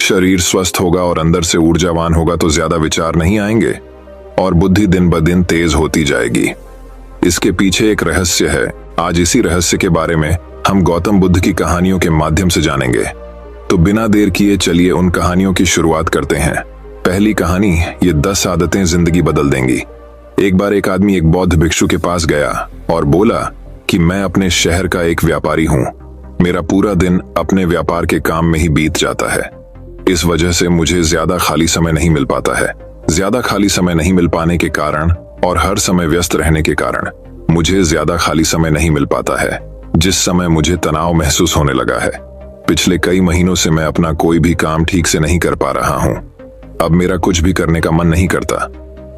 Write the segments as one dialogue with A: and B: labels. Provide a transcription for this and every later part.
A: शरीर स्वस्थ होगा और अंदर से ऊर्जावान होगा तो ज्यादा विचार नहीं आएंगे और बुद्धि दिन ब दिन तेज होती जाएगी। इसके पीछे एक रहस्य है। आज इसी रहस्य के बारे में हम गौतम बुद्ध की कहानियों के माध्यम से जानेंगे। तो बिना देर किए चलिए उन कहानियों की शुरुआत करते हैं। पहली कहानी, ये 10 आदतें जिंदगी बदल देंगी। एक बार एक आदमी एक बौद्ध भिक्षु के पास गया और बोला कि मैं अपने शहर का एक व्यापारी हूँ। मेरा पूरा दिन अपने व्यापार के काम में ही बीत जाता है। इस वजह से मुझे ज्यादा खाली समय नहीं मिल पाता है। ज्यादा खाली समय नहीं मिल पाने के कारण और हर समय व्यस्त रहने के कारण मुझे ज्यादा खाली समय नहीं मिल पाता है, जिस समय मुझे तनाव महसूस होने लगा है। पिछले कई महीनों से मैं अपना कोई भी काम ठीक से नहीं कर पा रहा हूँ। अब मेरा कुछ भी करने का मन नहीं करता।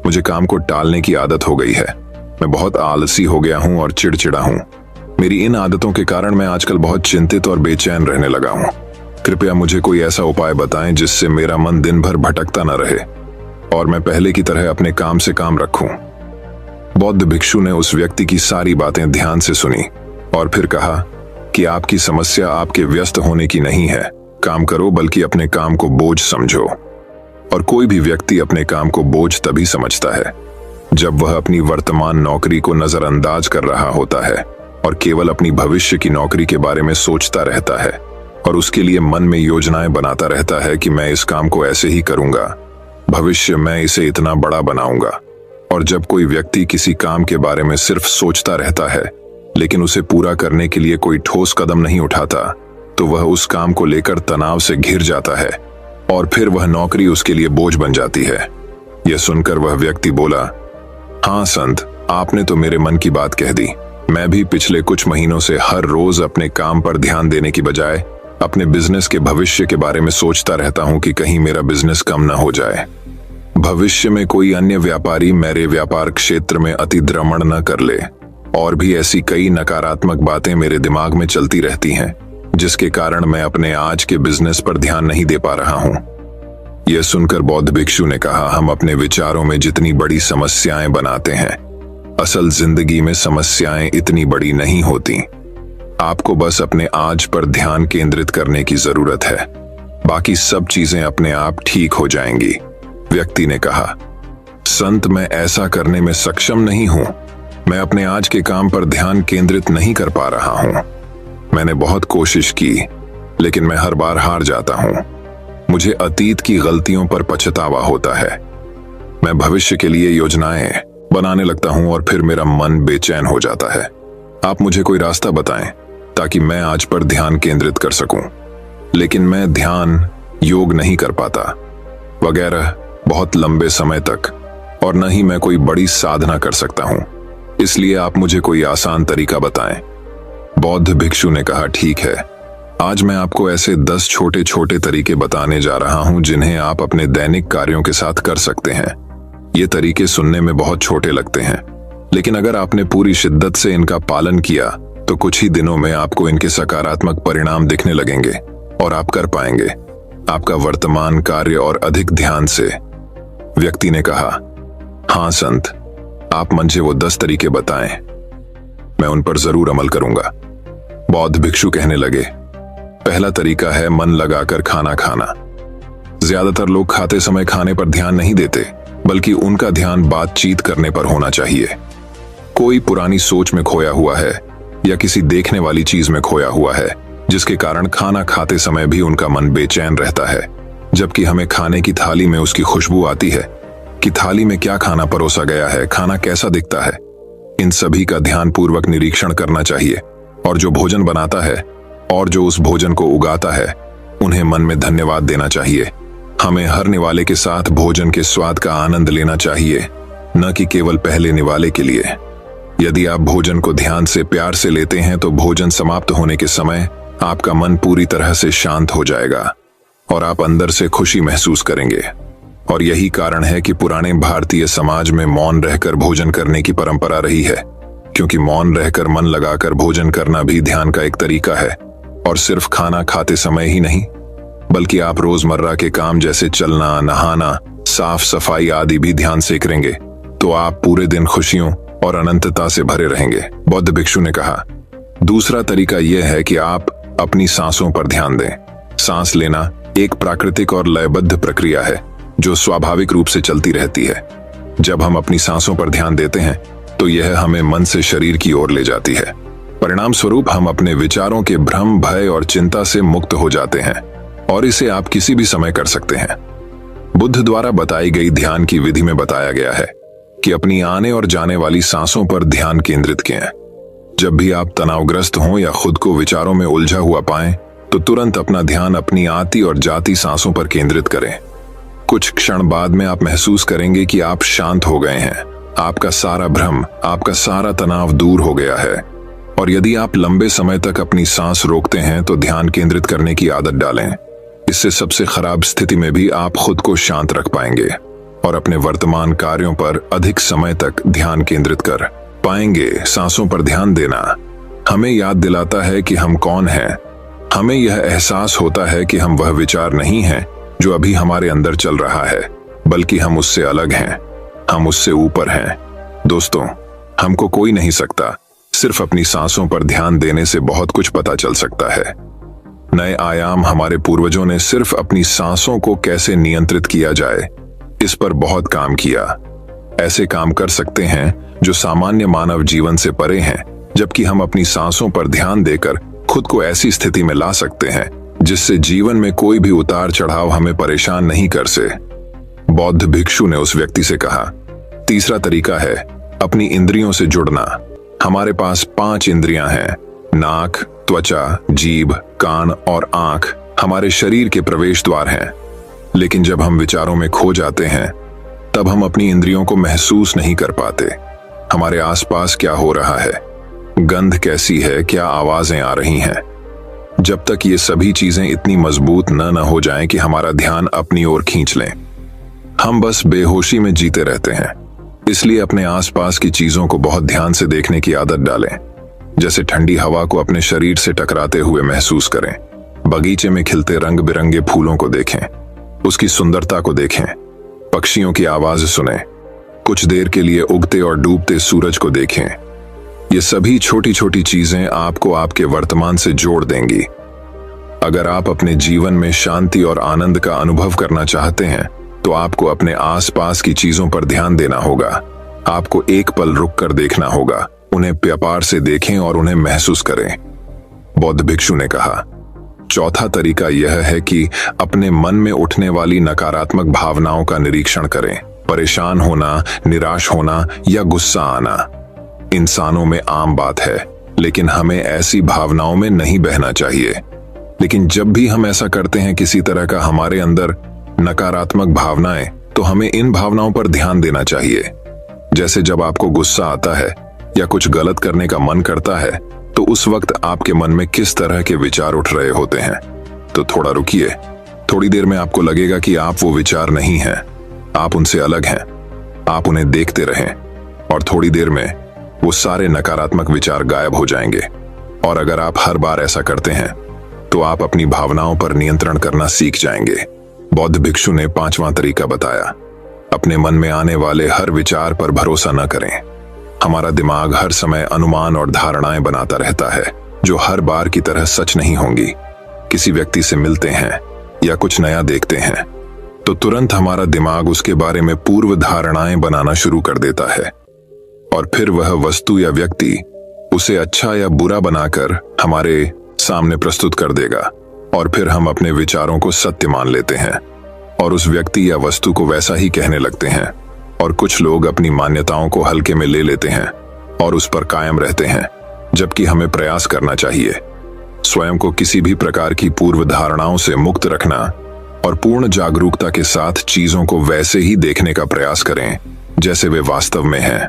A: मुझे काम को टालने की आदत हो गई है। मैं बहुत आलसी हो गया हूँ और चिड़चिड़ा हूँ। मेरी इन आदतों के कारण मैं आजकल बहुत चिंतित और बेचैन रहने लगा हूँ। कृपया मुझे कोई ऐसा उपाय बताएं जिससे मेरा मन दिन भर भटकता न रहे और मैं पहले की तरह अपने काम से काम रखूं। बौद्ध भिक्षु ने उस व्यक्ति की सारी बातें ध्यान से सुनी और फिर कहा कि आपकी समस्या आपके व्यस्त होने की नहीं है। काम करो, बल्कि अपने काम को बोझ समझो। और कोई भी व्यक्ति अपने काम को बोझ तभी समझता है जब वह अपनी वर्तमान नौकरी को नजरअंदाज कर रहा होता है और केवल अपनी भविष्य की नौकरी के बारे में सोचता रहता है और उसके लिए मन में योजनाएं बनाता रहता है कि मैं इस काम को ऐसे ही करूंगा, भविष्य में इसे इतना बड़ा बनाऊंगा। और जब कोई व्यक्ति किसी काम के बारे में सिर्फ सोचता रहता है लेकिन उसे पूरा करने के लिए कोई ठोस कदम नहीं उठाता, तो वह उस काम को लेकर तनाव से घिर जाता है और फिर वह नौकरी उसके लिए बोझ बन जाती है। यह सुनकर वह व्यक्ति बोला, हाँ संत, आपने तो मेरे मन की बात कह दी। मैं भी पिछले कुछ महीनों से हर रोज अपने काम पर ध्यान देने की बजाय अपने बिजनेस के भविष्य के बारे में सोचता रहता हूं कि कहीं मेरा बिजनेस कम न हो जाए। भविष्य में कोई अन्य व्यापारी मेरे व्यापार क्षेत्र में अतिक्रमण न कर ले। और भी ऐसी कई नकारात्मक बातें मेरे दिमाग में चलती रहती हैं, जिसके कारण मैं अपने आज के बिजनेस पर ध्यान नहीं दे पा रहा हूं। यह सुनकर बौद्ध भिक्षु ने कहा, हम अपने विचारों में जितनी बड़ी समस्याएं बनाते हैं, असल जिंदगी में समस्याएं इतनी बड़ी नहीं होती। आपको बस अपने आज पर ध्यान केंद्रित करने की जरूरत है। बाकी सब चीजें अपने आप ठीक हो जाएंगी। व्यक्ति ने कहा, संत, मैं ऐसा करने में सक्षम नहीं हूं। मैं अपने आज के काम पर ध्यान केंद्रित नहीं कर पा रहा हूं। मैंने बहुत कोशिश की, लेकिन मैं हर बार हार जाता हूं। मुझे अतीत की गलतियों पर पछतावा होता है। मैं भविष्य के लिए योजनाएं बनाने लगता हूं और फिर मेरा मन बेचैन हो जाता है। आप मुझे कोई रास्ता बताएं ताकि मैं आज पर ध्यान केंद्रित कर सकूं। लेकिन मैं ध्यान, योग नहीं कर पाता वगैरह बहुत लंबे समय तक, और न ही मैं कोई बड़ी साधना कर सकता हूं। इसलिए आप मुझे कोई आसान तरीका बताएं। बौद्ध भिक्षु ने कहा, ठीक है, आज मैं आपको ऐसे 10 छोटे छोटे तरीके बताने जा रहा हूं जिन्हें आप अपने दैनिक कार्यों के साथ कर सकते हैं। ये तरीके सुनने में बहुत छोटे लगते हैं, लेकिन अगर आपने पूरी शिद्दत से इनका पालन किया तो कुछ ही दिनों में आपको इनके सकारात्मक परिणाम दिखने लगेंगे और आप कर पाएंगे आपका वर्तमान कार्य और अधिक ध्यान से। व्यक्ति ने कहा, हाँ संत, आप मुझे वो 10 तरीके बताएं, मैं उन पर जरूर अमल करूंगा। बौद्ध भिक्षु कहने लगे, पहला तरीका है मन लगाकर खाना खाना। ज्यादातर लोग खाते समय खाने पर ध्यान नहीं देते, बल्कि उनका ध्यान बातचीत करने पर होना चाहिए। कोई पुरानी सोच में खोया हुआ है या किसी देखने वाली चीज में खोया हुआ है, जिसके कारण खाना खाते समय भी उनका मन बेचैन रहता है, जबकि हमें खाने की थाली में उसकी खुशबू आती है कि थाली में क्या खाना परोसा गया है, खाना कैसा दिखता है। इन सभी का ध्यानपूर्वक निरीक्षण करना चाहिए और जो भोजन बनाता है और जो उस भोजन को उगाता है, उन्हें मन में धन्यवाद देना चाहिए। हमें हर निवाले के साथ भोजन के स्वाद का आनंद लेना चाहिए, न कि केवल पहले निवाले के लिए। यदि आप भोजन को ध्यान से, प्यार से लेते हैं तो भोजन समाप्त होने के समय आपका मन पूरी तरह से शांत हो जाएगा और आप अंदर से खुशी महसूस करेंगे। और यही कारण है कि पुराने भारतीय समाज में मौन रहकर भोजन करने की परंपरा रही है, क्योंकि मौन रहकर मन लगाकर भोजन करना भी ध्यान का एक तरीका है। और सिर्फ खाना खाते समय ही नहीं, बल्कि आप रोजमर्रा के काम जैसे चलना, नहाना, साफ सफाई आदि भी ध्यान से करेंगे तो आप पूरे दिन खुशियों और अनंतता से भरे रहेंगे। बौद्ध भिक्षु ने कहा, दूसरा तरीका यह है कि आप अपनी सांसों पर ध्यान दें। सांस लेना एक प्राकृतिक और लयबद्ध प्रक्रिया है जो स्वाभाविक रूप से चलती रहती है। जब हम अपनी सांसों पर ध्यान देते हैं तो यह हमें मन से शरीर की ओर ले जाती है। परिणाम स्वरूप हम अपने विचारों के भ्रम, भय और चिंता से मुक्त हो जाते हैं और इसे आप किसी भी समय कर सकते हैं। बुद्ध द्वारा बताई गई ध्यान की विधि में बताया गया है कि अपनी आने और जाने वाली सांसों पर ध्यान केंद्रित करें। जब भी आप तनावग्रस्त हों या खुद को विचारों में उलझा हुआ पाएं, तो तुरंत अपना ध्यान अपनी आती और जाती सांसों पर केंद्रित करें। कुछ क्षण बाद में आप महसूस करेंगे कि आप शांत हो गए हैं, आपका सारा भ्रम, आपका सारा तनाव दूर हो गया है। और यदि आप लंबे समय तक अपनी सांस रोकते हैं तो ध्यान केंद्रित करने की आदत डालें। इससे सबसे खराब स्थिति में भी आप खुद को शांत रख पाएंगे और अपने वर्तमान कार्यों पर अधिक समय तक ध्यान केंद्रित कर पाएंगे। सांसों पर ध्यान देना हमें याद दिलाता है कि हम कौन हैं। हमें यह एहसास होता है कि हम वह विचार नहीं हैं जो अभी हमारे अंदर चल रहा है, बल्कि हम उससे अलग हैं, हम उससे ऊपर हैं। दोस्तों, हमको कोई नहीं सकता, सिर्फ अपनी सांसों पर ध्यान देने से बहुत कुछ पता चल सकता है। नए आयाम हमारे पूर्वजों ने सिर्फ अपनी सांसों को कैसे नियंत्रित किया जाए इस पर बहुत काम किया। ऐसे काम कर सकते हैं जो सामान्य मानव जीवन से परे हैं, जबकि हम अपनी सांसों पर ध्यान देकर खुद को ऐसी स्थिति में ला सकते हैं जिससे जीवन में कोई भी उतार चढ़ाव हमें परेशान नहीं कर से। बौद्ध भिक्षु ने उस व्यक्ति से कहा, तीसरा तरीका है अपनी इंद्रियों से जुड़ना। हमारे पास 5 इंद्रियां हैं, नाक, त्वचा, जीभ, कान और आंख हमारे शरीर के प्रवेश द्वार हैं। लेकिन जब हम विचारों में खो जाते हैं तब हम अपनी इंद्रियों को महसूस नहीं कर पाते। हमारे आसपास क्या हो रहा है, गंध कैसी है, क्या आवाजें आ रही हैं। जब तक ये सभी चीजें इतनी मजबूत न हो जाएं कि हमारा ध्यान अपनी ओर खींच लें, हम बस बेहोशी में जीते रहते हैं। इसलिए अपने आसपास की चीजों को बहुत ध्यान से देखने की आदत डालें। जैसे ठंडी हवा को अपने शरीर से टकराते हुए महसूस करें, बगीचे में खिलते रंग बिरंगे फूलों को देखें, उसकी सुंदरता को देखें, पक्षियों की आवाज सुनें, कुछ देर के लिए उगते और डूबते सूरज को देखें। ये सभी छोटी छोटी चीजें आपको आपके वर्तमान से जोड़ देंगी। अगर आप अपने जीवन में शांति और आनंद का अनुभव करना चाहते हैं तो आपको अपने आसपास की चीजों पर ध्यान देना होगा। आपको एक पल रुक कर देखना होगा, उन्हें व्यापार से देखें और उन्हें महसूस करें। बौद्ध भिक्षु ने कहा, चौथा तरीका यह है कि अपने मन में उठने वाली नकारात्मक भावनाओं का निरीक्षण करें। परेशान होना, निराश होना या गुस्सा आना इंसानों में आम बात है, लेकिन हमें ऐसी भावनाओं में नहीं बहना चाहिए। लेकिन जब भी हम ऐसा करते हैं, किसी तरह का हमारे अंदर नकारात्मक भावनाएं, तो हमें इन भावनाओं पर ध्यान देना चाहिए। जैसे जब आपको गुस्सा आता है या कुछ गलत करने का मन करता है, तो उस वक्त आपके मन में किस तरह के विचार उठ रहे होते हैं। तो थोड़ा रुकिए, थोड़ी देर में आपको लगेगा कि आप वो विचार नहीं हैं, आप उनसे अलग हैं। आप उन्हें देखते रहें और थोड़ी देर में वो सारे नकारात्मक विचार गायब हो जाएंगे। और अगर आप हर बार ऐसा करते हैं तो आप अपनी भावनाओं पर नियंत्रण करना सीख जाएंगे। बौद्ध भिक्षु ने 5वां तरीका बताया, अपने मन में आने वाले हर विचार पर भरोसा न करें। हमारा दिमाग हर समय अनुमान और धारणाएं बनाता रहता है जो हर बार की तरह सच नहीं होंगी। किसी व्यक्ति से मिलते हैं या कुछ नया देखते हैं तो तुरंत हमारा दिमाग उसके बारे में पूर्व धारणाएं बनाना शुरू कर देता है और फिर वह वस्तु या व्यक्ति उसे अच्छा या बुरा बनाकर हमारे सामने प्रस्तुत कर देगा और फिर हम अपने विचारों को सत्य मान लेते हैं और उस व्यक्ति या वस्तु को वैसा ही कहने लगते हैं। और कुछ लोग अपनी मान्यताओं को हल्के में ले लेते हैं और उस पर कायम रहते हैं, जबकि हमें प्रयास करना चाहिए स्वयं को किसी भी प्रकार की पूर्व धारणाओं से मुक्त रखना और पूर्ण जागरूकता के साथ चीजों को वैसे ही देखने का प्रयास करें जैसे वे वास्तव में हैं।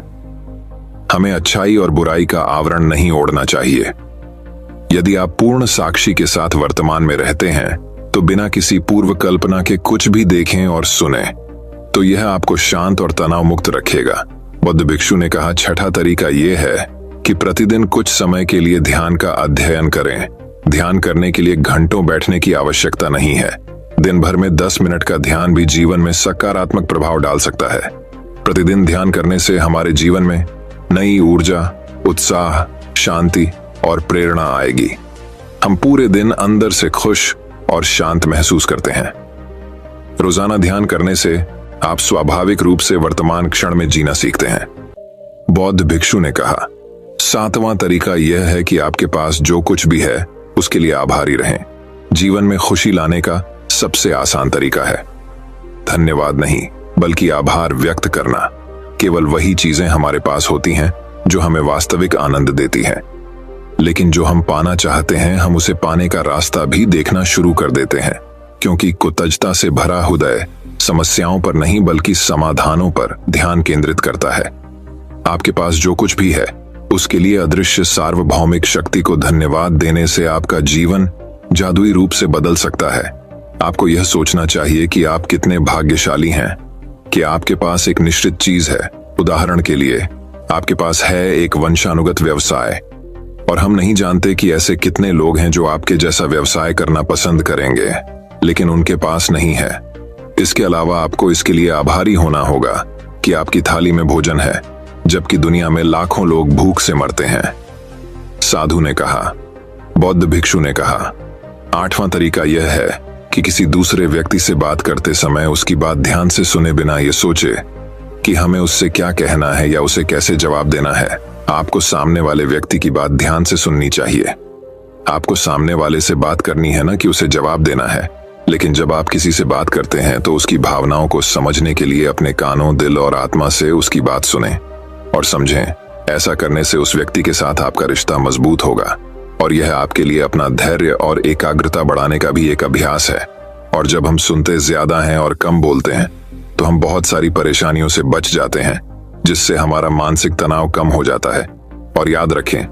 A: हमें अच्छाई और बुराई का आवरण नहीं ओढ़ना चाहिए। यदि आप पूर्ण साक्षी के साथ वर्तमान में रहते हैं तो बिना किसी पूर्व कल्पना के कुछ भी देखें और सुने तो यह आपको शांत और तनाव मुक्त रखेगा। बुद्ध भिक्षु ने कहा, छठा तरीका यह है कि प्रतिदिन कुछ समय के लिए ध्यान का अध्ययन करें। ध्यान करने के लिए घंटों बैठने की आवश्यकता नहीं है। दिन भर में 10 मिनट का ध्यान भी जीवन में सकारात्मक प्रभाव डाल सकता है। प्रतिदिन ध्यान करने से हमारे जीवन में नई ऊर्जा, उत्साह, शांति और प्रेरणा आएगी। हम पूरे दिन अंदर से खुश और शांत महसूस करते हैं। रोजाना ध्यान करने से आप स्वाभाविक रूप से वर्तमान क्षण में जीना सीखते हैं। बौद्ध भिक्षु ने कहा, 7वां तरीका यह है कि आपके पास जो कुछ भी है उसके लिए आभारी रहें। जीवन में खुशी लाने का सबसे आसान तरीका है धन्यवाद नहीं, बल्कि आभार व्यक्त करना। केवल वही चीजें हमारे पास होती हैं जो हमें वास्तविक आनंद देती हैं, लेकिन जो हम पाना चाहते हैं हम उसे पाने का रास्ता भी देखना शुरू कर देते हैं, क्योंकि कृतज्ञता से भरा हृदय समस्याओं पर नहीं बल्कि समाधानों पर ध्यान केंद्रित करता है। आपके पास जो कुछ भी है उसके लिए अदृश्य सार्वभौमिक शक्ति को धन्यवाद देने से आपका जीवन जादुई रूप से बदल सकता है। आपको यह सोचना चाहिए कि आप कितने भाग्यशाली हैं कि आपके पास एक निश्चित चीज है। उदाहरण के लिए आपके पास है एक वंशानुगत व्यवसाय, और हम नहीं जानते कि ऐसे कितने लोग हैं जो आपके जैसा व्यवसाय करना पसंद करेंगे, लेकिन उनके पास नहीं है। इसके अलावा आपको इसके लिए आभारी होना होगा कि आपकी थाली में भोजन है, जबकि दुनिया में लाखों लोग भूख से मरते हैं। साधु ने कहा, बौद्ध भिक्षु ने कहा, 8वां तरीका यह है कि किसी दूसरे व्यक्ति से बात करते समय उसकी बात ध्यान से सुने बिना ये सोचे कि हमें उससे क्या कहना है या उसे कैसे जवाब देना है। आपको सामने वाले व्यक्ति की बात ध्यान से सुननी चाहिए। आपको सामने वाले से बात करनी है ना कि उसे जवाब देना है। लेकिन जब आप किसी से बात करते हैं तो उसकी भावनाओं को समझने के लिए अपने कानों, दिल और आत्मा से उसकी बात सुनें और समझें। ऐसा करने से उस व्यक्ति के साथ आपका रिश्ता मजबूत होगा, और यह आपके लिए अपना धैर्य और एकाग्रता बढ़ाने का भी एक अभ्यास है। और जब हम सुनते ज्यादा हैं और कम बोलते हैं तो हम बहुत सारी परेशानियों से बच जाते हैं, जिससे हमारा मानसिक तनाव कम हो जाता है। और याद रखें,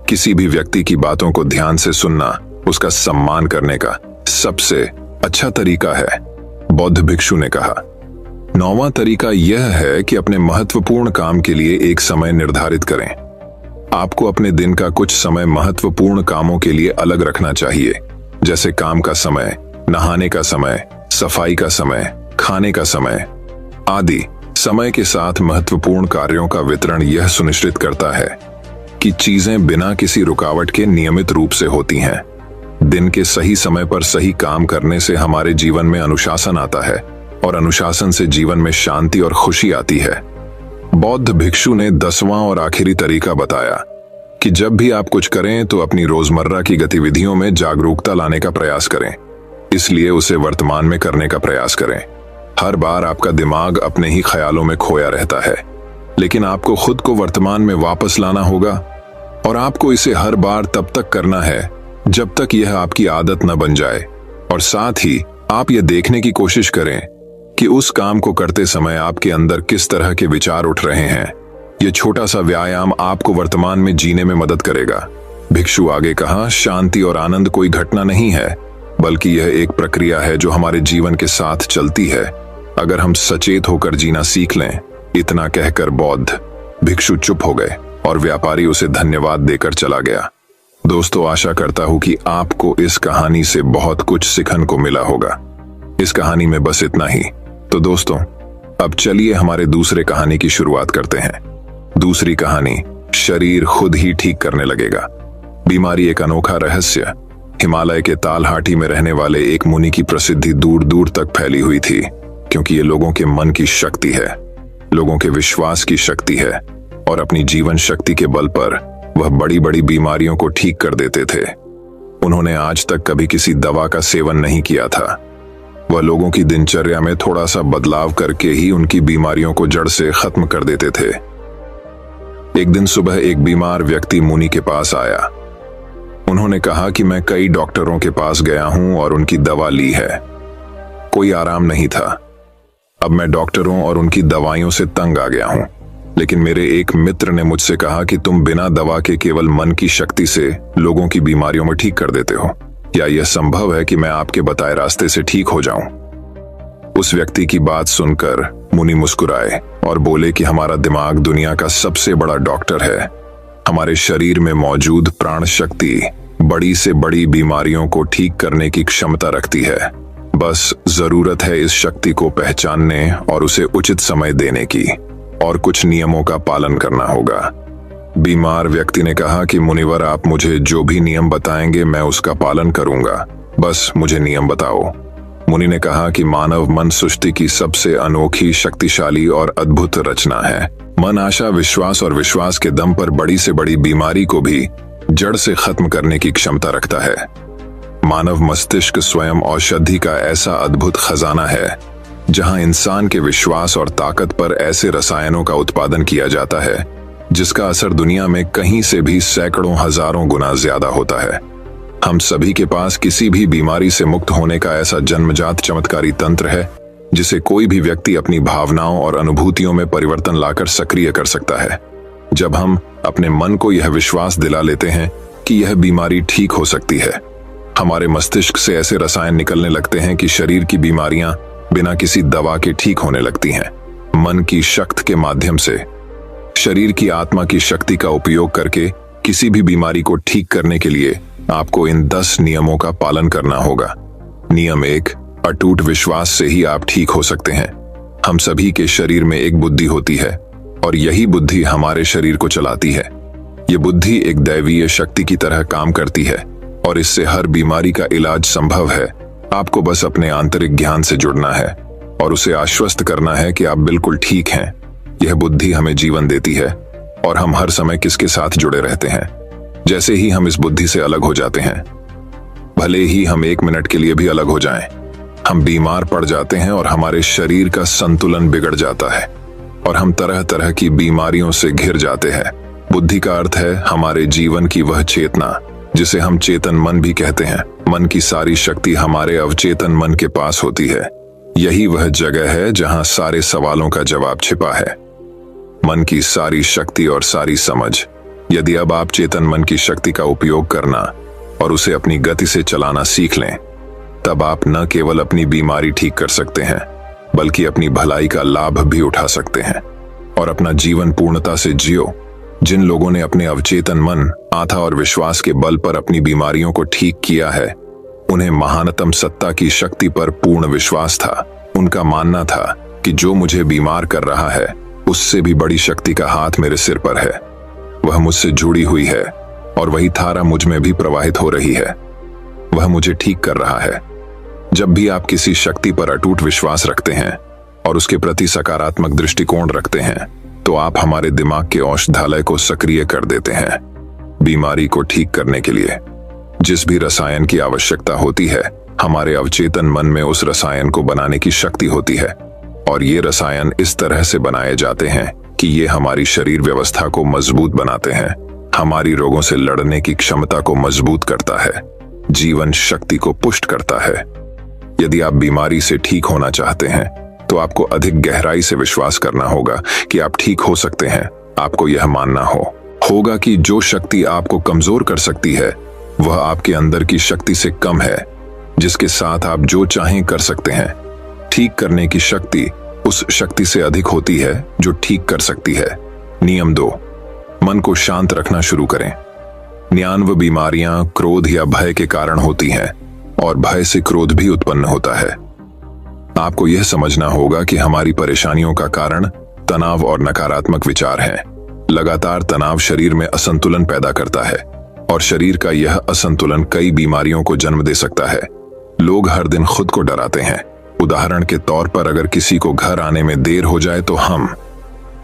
A: किसी भी व्यक्ति की बातों को ध्यान से सुनना उसका सम्मान करने का सबसे अच्छा तरीका है, बौद्ध भिक्षु ने कहा। 9वां तरीका यह है कि अपने महत्वपूर्ण काम के लिए एक समय निर्धारित करें। आपको अपने दिन का कुछ समय महत्वपूर्ण कामों के लिए अलग रखना चाहिए, जैसे काम का समय, नहाने का समय, सफाई का समय, खाने का समय आदि। समय के साथ महत्वपूर्ण कार्यों का वितरण यह सुनिश्चित करता है कि चीजें बिना किसी रुकावट के नियमित रूप से होती हैं। दिन के सही समय पर सही काम करने से हमारे जीवन में अनुशासन आता है, और अनुशासन से जीवन में शांति और खुशी आती है। बौद्ध भिक्षु ने 10वां और आखिरी तरीका बताया कि जब भी आप कुछ करें तो अपनी रोजमर्रा की गतिविधियों में जागरूकता लाने का प्रयास करें, इसलिए उसे वर्तमान में करने का प्रयास करें। हर बार आपका दिमाग अपने ही ख्यालों में खोया रहता है, लेकिन आपको खुद को वर्तमान में वापस लाना होगा, और आपको इसे हर बार तब तक करना है जब तक यह आपकी आदत न बन जाए। और साथ ही आप यह देखने की कोशिश करें कि उस काम को करते समय आपके अंदर किस तरह के विचार उठ रहे हैं। यह छोटा सा व्यायाम आपको वर्तमान में जीने में मदद करेगा। भिक्षु आगे कहा, शांति और आनंद कोई घटना नहीं है, बल्कि यह एक प्रक्रिया है जो हमारे जीवन के साथ चलती है, अगर हम सचेत होकर जीना सीख लें। इतना कहकर बौद्ध भिक्षु चुप हो गए और व्यापारी उसे धन्यवाद देकर चला गया। दोस्तों, आशा करता हूं कि आपको इस कहानी से बहुत कुछ सीखने को मिला होगा। इस कहानी में बस इतना ही। तो दोस्तों, अब चलिए हमारे दूसरे कहानी की शुरुआत करते हैं। दूसरी कहानी, शरीर खुद ही ठीक करने लगेगा। बीमारी एक अनोखा रहस्य। हिमालय के तालहाटी में रहने वाले एक मुनि की प्रसिद्धि दूर दूर तक फैली हुई थी, क्योंकि ये लोगों के मन की शक्ति है, लोगों के विश्वास की शक्ति है, और अपनी जीवन शक्ति के बल पर वह बड़ी बड़ी बीमारियों को ठीक कर देते थे। उन्होंने आज तक कभी किसी दवा का सेवन नहीं किया था। वह लोगों की दिनचर्या में थोड़ा सा बदलाव करके ही उनकी बीमारियों को जड़ से खत्म कर देते थे। एक दिन सुबह एक बीमार व्यक्ति मुनि के पास आया। उन्होंने कहा कि मैं कई डॉक्टरों के पास गया हूं और उनकी दवा ली है, कोई आराम नहीं था। अब मैं डॉक्टरों और उनकी दवाइयों से तंग आ गया हूं, लेकिन मेरे एक मित्र ने मुझसे कहा कि तुम बिना दवा के केवल मन की शक्ति से लोगों की बीमारियों में ठीक कर देते हो। क्या यह संभव है कि मैं आपके बताए रास्ते से ठीक हो जाऊं? उस व्यक्ति की बात सुनकर मुनि मुस्कुराए और बोले कि हमारा दिमाग दुनिया का सबसे बड़ा डॉक्टर है। हमारे शरीर में मौजूद प्राण शक्ति बड़ी से बड़ी बीमारियों को ठीक करने की क्षमता रखती है। बस जरूरत है इस शक्ति को पहचानने और उसे उचित समय देने की, और कुछ नियमों का पालन करना होगा। बीमार व्यक्ति ने कहा कि मुनिवर, आप मुझे जो भी नियम बताएंगे मैं उसका पालन करूंगा, बस मुझे नियम बताओ। मुनि ने कहा कि मानव मन सृष्टि की सबसे अनोखी, शक्तिशाली और अद्भुत रचना है। मन आशा, विश्वास और विश्वास के दम पर बड़ी से बड़ी बीमारी को भी जड़ से खत्म करने की क्षमता रखता है। मानव मस्तिष्क स्वयं औषधि का ऐसा अद्भुत खजाना है जहां इंसान के विश्वास और ताकत पर ऐसे रसायनों का उत्पादन किया जाता है जिसका असर दुनिया में कहीं से भी सैकड़ों हजारों गुना ज्यादा होता है। हम सभी के पास किसी भी बीमारी से मुक्त होने का ऐसा जन्मजात चमत्कारी तंत्र है जिसे कोई भी व्यक्ति अपनी भावनाओं और अनुभूतियों में परिवर्तन लाकर सक्रिय कर सकता है। जब हम अपने मन को यह विश्वास दिला लेते हैं कि यह बीमारी ठीक हो सकती है, हमारे मस्तिष्क से ऐसे रसायन निकलने लगते हैं कि शरीर की बीमारियां बिना किसी दवा के ठीक होने लगती हैं। मन की शक्ति के माध्यम से शरीर की आत्मा की शक्ति का उपयोग करके किसी भी बीमारी को ठीक करने के लिए आपको इन 10 नियमों का पालन करना होगा। नियम 1, अटूट विश्वास से ही आप ठीक हो सकते हैं। हम सभी के शरीर में एक बुद्धि होती है और यही बुद्धि हमारे शरीर को चलाती है। ये बुद्धि एक दैवीय शक्ति की तरह काम करती है और इससे हर बीमारी का इलाज संभव है। आपको बस अपने आंतरिक ज्ञान से जुड़ना है और उसे आश्वस्त करना है कि आप बिल्कुल ठीक हैं। यह बुद्धि हमें जीवन देती है और हम हर समय किसके साथ जुड़े रहते हैं। जैसे ही हम इस बुद्धि से अलग हो जाते हैं, भले ही हम 1 मिनट के लिए भी अलग हो जाएं, हम बीमार पड़ जाते हैं और हमारे शरीर का संतुलन बिगड़ जाता है और हम तरह तरह की बीमारियों से घिर जाते हैं। बुद्धि का अर्थ है हमारे जीवन की वह चेतना जिसे हम चेतन मन भी कहते हैं। मन की सारी शक्ति हमारे अवचेतन मन के पास होती है। यही वह जगह है जहां सारे सवालों का जवाब छिपा है। मन की सारी शक्ति और सारी समझ। यदि अब आप चेतन मन की शक्ति का उपयोग करना और उसे अपनी गति से चलाना सीख लें, तब आप न केवल अपनी बीमारी ठीक कर सकते हैं बल्कि अपनी भलाई का लाभ भी उठा सकते हैं और अपना जीवन पूर्णता से जियो। जिन लोगों ने अपने अवचेतन मन, आस्था और विश्वास के बल पर अपनी बीमारियों को ठीक किया है, उन्हें महानतम सत्ता की शक्ति पर पूर्ण विश्वास था। उनका मानना था कि जो मुझे बीमार कर रहा है उससे भी बड़ी शक्ति का हाथ मेरे सिर पर है। वह मुझसे जुड़ी हुई है और वही धारा मुझ में भी प्रवाहित हो रही है। वह मुझे ठीक कर रहा है। जब भी आप किसी शक्ति पर अटूट विश्वास रखते हैं और उसके प्रति सकारात्मक दृष्टिकोण रखते हैं, तो आप हमारे दिमाग के औषधालय को सक्रिय कर देते हैं। बीमारी को ठीक करने के लिए जिस भी रसायन की आवश्यकता होती है, हमारे अवचेतन मन में उस रसायन को बनाने की शक्ति होती है और ये रसायन इस तरह से बनाए जाते हैं कि ये हमारी शरीर व्यवस्था को मजबूत बनाते हैं, हमारी रोगों से लड़ने की क्षमता को मजबूत करता है, जीवन शक्ति को पुष्ट करता है। यदि आप बीमारी से ठीक होना चाहते हैं तो आपको अधिक गहराई से विश्वास करना होगा कि आप ठीक हो सकते हैं। आपको यह मानना होगा कि जो शक्ति आपको कमजोर कर सकती है वह आपके अंदर की शक्ति से कम है, जिसके साथ आप जो चाहें कर सकते हैं। ठीक करने की शक्ति उस शक्ति से अधिक होती है जो ठीक कर सकती है। नियम 2, मन को शांत रखना शुरू करें। 99 बीमारियां क्रोध या भय के कारण होती हैं और भय से क्रोध भी उत्पन्न होता है। आपको यह समझना होगा कि हमारी परेशानियों का कारण तनाव और नकारात्मक विचार हैं। लगातार तनाव शरीर में असंतुलन पैदा करता है और शरीर का यह असंतुलन कई बीमारियों को जन्म दे सकता है। लोग हर दिन खुद को डराते हैं। उदाहरण के तौर पर अगर किसी को घर आने में देर हो जाए तो हम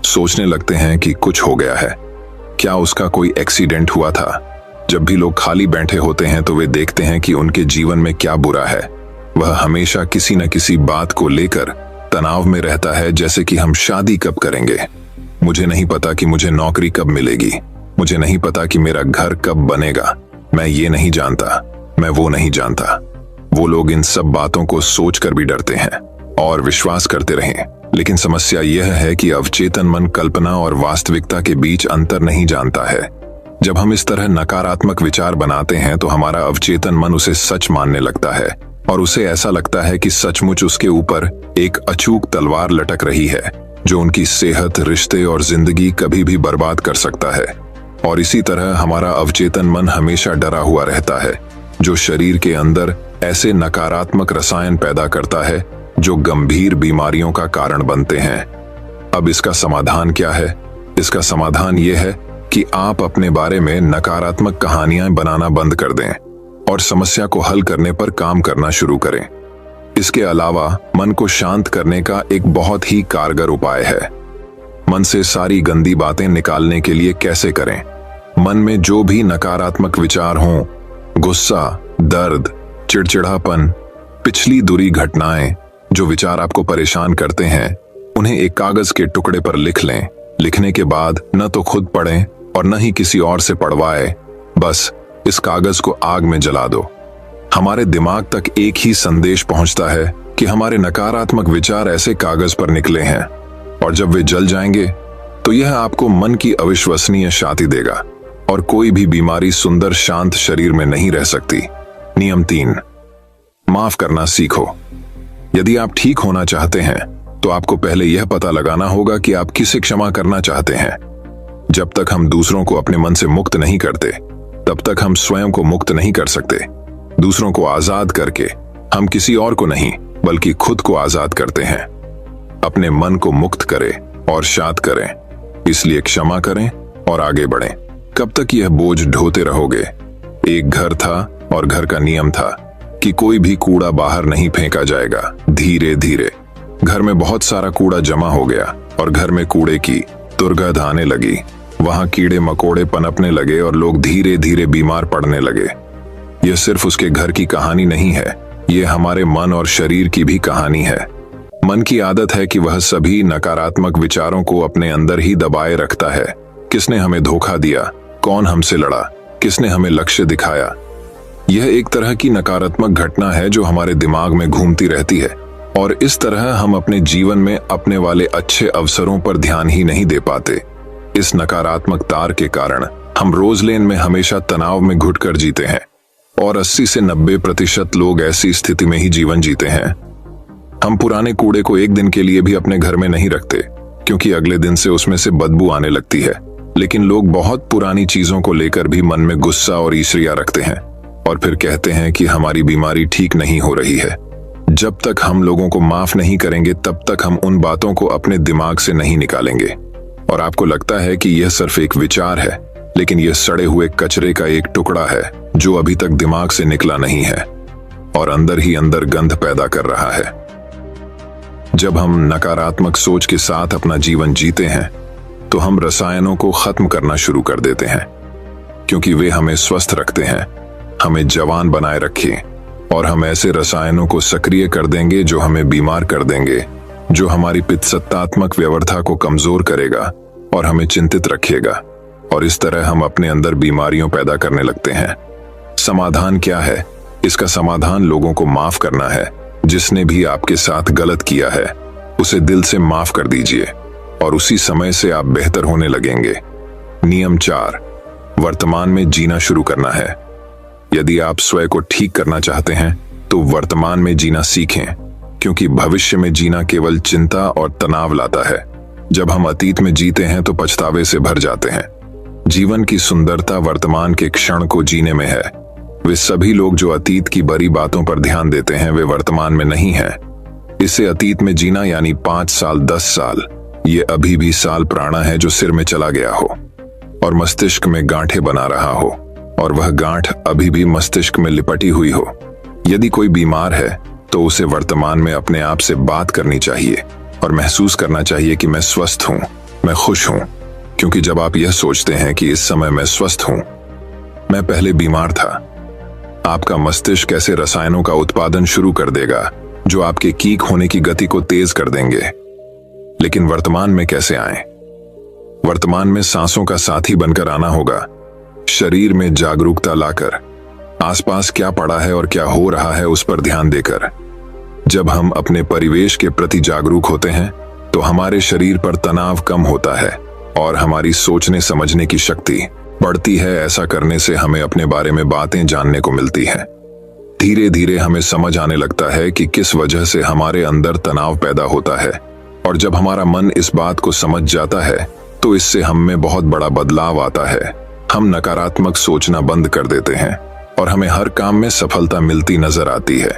A: सोचने लगते हैं कि कुछ हो गया है, क्या उसका कोई एक्सीडेंट हुआ था। जब भी लोग खाली बैठे होते हैं तो वे देखते हैं कि उनके जीवन में क्या बुरा है। वह हमेशा किसी न किसी बात को लेकर तनाव में रहता है, जैसे कि हम शादी कब करेंगे, मुझे नहीं पता कि मुझे नौकरी कब मिलेगी, मुझे नहीं पता कि मेरा घर कब बनेगा, मैं ये नहीं जानता, मैं वो नहीं जानता। वो लोग इन सब बातों को सोचकर भी डरते हैं और विश्वास करते रहें। लेकिन समस्या यह है कि अवचेतन मन कल्पना और वास्तविकता के बीच अंतर नहीं जानता है। जब हम इस तरह नकारात्मक विचार बनाते हैं तो हमारा अवचेतन मन उसे सच मानने लगता है और उसे ऐसा लगता है कि सचमुच उसके ऊपर एक अचूक तलवार लटक रही है जो उनकी सेहत, रिश्ते और जिंदगी कभी भी बर्बाद कर सकता है। और इसी तरह हमारा अवचेतन मन हमेशा डरा हुआ रहता है, जो शरीर के अंदर ऐसे नकारात्मक रसायन पैदा करता है जो गंभीर बीमारियों का कारण बनते हैं। अब इसका समाधान क्या है? इसका समाधान यह है कि आप अपने बारे में नकारात्मक कहानियां बनाना बंद कर दें और समस्या को हल करने पर काम करना शुरू करें। इसके अलावा मन को शांत करने का एक बहुत ही कारगर उपाय है। मन से सारी गंदी बातें निकालने के लिए कैसे करें? मन में जो भी नकारात्मक विचार हों, गुस्सा, दर्द, चिड़चिड़ापन, पिछली बुरी घटनाएं, जो विचार आपको परेशान करते हैं, उन्हें एक कागज के टुकड़े पर लिख लें। लिखने के बाद न तो खुद पढ़ें और न ही किसी और से पढ़वाएं, बस इस कागज को आग में जला दो। हमारे दिमाग तक एक ही संदेश पहुंचता है कि हमारे नकारात्मक विचार ऐसे कागज पर निकले हैं, और जब वे जल जाएंगे तो यह आपको मन की अविश्वसनीय शांति देगा और कोई भी बीमारी सुंदर शांत शरीर में नहीं रह सकती। नियम 3, माफ करना सीखो। यदि आप ठीक होना चाहते हैं तो आपको पहले यह पता लगाना होगा कि आप किसे क्षमा करना चाहते हैं। जब तक हम दूसरों को अपने मन से मुक्त नहीं करते, तब तक हम स्वयं को मुक्त नहीं कर सकते। दूसरों को आजाद करके हम किसी और को नहीं बल्कि खुद को आजाद करते हैं। अपने मन को मुक्त करें और शांत करें। इसलिए क्षमा करें और आगे बढ़ें। कब तक यह बोझ ढोते रहोगे? एक घर था और घर का नियम था कि कोई भी कूड़ा बाहर नहीं फेंका जाएगा। धीरे धीरे घर में बहुत सारा कूड़ा जमा हो गया और घर में कूड़े की दुर्गंध आने लगी। वहां कीड़े मकोड़े पनपने लगे और लोग धीरे धीरे बीमार पड़ने लगे। यह सिर्फ उसके घर की कहानी नहीं है, यह हमारे मन और शरीर की भी कहानी है। मन की आदत है कि वह सभी नकारात्मक विचारों को अपने अंदर ही दबाए रखता है। किसने हमें धोखा दिया? कौन हमसे लड़ा? किसने हमें लक्ष्य दिखाया? यह एक तरह की नकारात्मक घटना है जो हमारे दिमाग में घूमती रहती है, और इस तरह हम अपने जीवन में अपने वाले अच्छे अवसरों पर ध्यान ही नहीं दे पाते। इस नकारात्मक तार के कारण हम रोज लेन में हमेशा तनाव में घुटकर जीते हैं, और 80 से 90% लोग ऐसी स्थिति में ही जीवन जीते हैं। हम पुराने कूड़े को एक दिन के लिए भी अपने घर में नहीं रखते, क्योंकि अगले दिन से उसमें से बदबू आने लगती है। लेकिन लोग बहुत पुरानी चीजों को लेकर भी मन में गुस्सा और ईर्ष्या रखते हैं, और फिर कहते हैं कि हमारी बीमारी ठीक नहीं हो रही है। जब तक हम लोगों को माफ नहीं करेंगे, तब तक हम उन बातों को अपने दिमाग से नहीं निकालेंगे। और आपको लगता है कि यह सिर्फ एक विचार है, लेकिन यह सड़े हुए कचरे का एक टुकड़ा है जो अभी तक दिमाग से निकला नहीं है और अंदर ही अंदर गंध पैदा कर रहा है। जब हम नकारात्मक सोच के साथ अपना जीवन जीते हैं, तो हम रसायनों को खत्म करना शुरू कर देते हैं, क्योंकि वे हमें स्वस्थ रखते हैं, हमें जवान बनाए रखें, और हम ऐसे रसायनों को सक्रिय कर देंगे जो हमें बीमार कर देंगे, जो हमारी पित्तसत्तात्मक व्यवस्था को कमजोर करेगा और हमें चिंतित रखेगा। और इस तरह हम अपने अंदर बीमारियों पैदा करने लगते हैं। समाधान क्या है? इसका समाधान लोगों को माफ करना है। जिसने भी आपके साथ गलत किया है, उसे दिल से माफ कर दीजिए, और उसी समय से आप बेहतर होने लगेंगे। नियम 4, वर्तमान में जीना शुरू करना है। यदि आप स्वयं को ठीक करना चाहते हैं, तो वर्तमान में जीना सीखें, क्योंकि भविष्य में जीना केवल चिंता और तनाव लाता है। जब हम अतीत में जीते हैं तो पछतावे से भर जाते हैं। जीवन की सुंदरता वर्तमान के क्षण को जीने में है। वे सभी लोग जो अतीत की बड़ी बातों पर ध्यान देते हैं, वे वर्तमान में नहीं हैं। इसे अतीत में जीना यानी 5 साल, 10 साल, ये अभी भी साल पुराना है जो सिर में चला गया हो और मस्तिष्क में गांठें बना रहा हो, और वह गांठ अभी भी मस्तिष्क में लिपटी हुई हो। यदि कोई बीमार है तो उसे वर्तमान में अपने आप से बात करनी चाहिए और महसूस करना चाहिए कि मैं स्वस्थ हूं, मैं खुश हूं, क्योंकि जब आप यह सोचते हैं कि इस समय मैं स्वस्थ हूं, मैं पहले बीमार था, आपका मस्तिष्क ऐसे रसायनों का उत्पादन शुरू कर देगा जो आपके ठीक होने की गति को तेज कर देंगे। लेकिन वर्तमान में कैसे आएं? वर्तमान में सांसों का साथी बनकर आना होगा, शरीर में जागरूकता लाकर, आसपास क्या पड़ा है और क्या हो रहा है उस पर ध्यान देकर। जब हम अपने परिवेश के प्रति जागरूक होते हैं, तो हमारे शरीर पर तनाव कम होता है और हमारी सोचने समझने की शक्ति बढ़ती है। ऐसा करने से हमें अपने बारे में बातें जानने को मिलती हैं। धीरे धीरे हमें समझ आने लगता है कि किस वजह से हमारे अंदर तनाव पैदा होता है, और जब हमारा मन इस बात को समझ जाता है, तो इससे हम में बहुत बड़ा बदलाव आता है। हम नकारात्मक सोचना बंद कर देते हैं और हमें हर काम में सफलता मिलती नजर आती है,